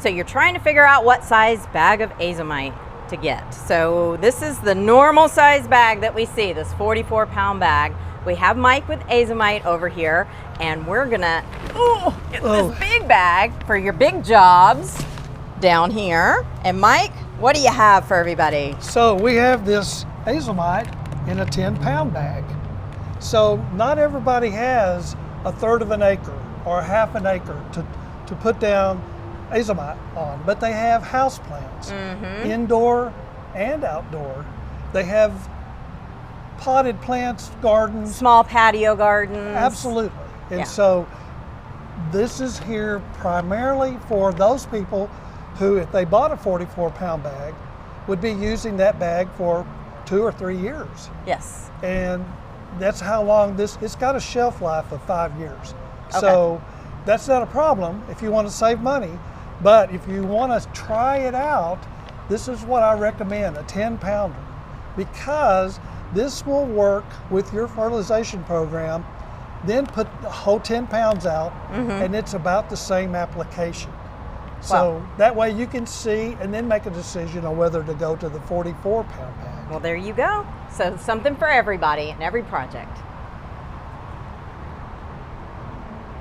So you're trying to figure out what size bag of Azomite to get. So this is the normal size bag that we see, this 44-pound bag. We have Mike with Azomite over here, and we're gonna get this big bag for your big jobs down here. And Mike, what do you have for everybody? So we have this Azomite in a 10-pound bag. So not everybody has a third of an acre or half an acre to put down Azomite on, but they have houseplants, indoor and outdoor. They have potted plants, gardens. Small patio gardens. Absolutely. And so this is here primarily for those people who, if they bought a 44-pound bag, would be using that bag for 2 or 3 years. Yes. And that's how long it's got a shelf life of 5 years. Okay. So that's not a problem if you want to save money. But if you want to try it out, this is what I recommend, a 10-pounder, because this will work with your fertilization program, then put the whole 10 pounds out, and it's about the same application. So that way you can see and then make a decision on whether to go to the 44-pound bag. Well, there you go. So something for everybody and every project.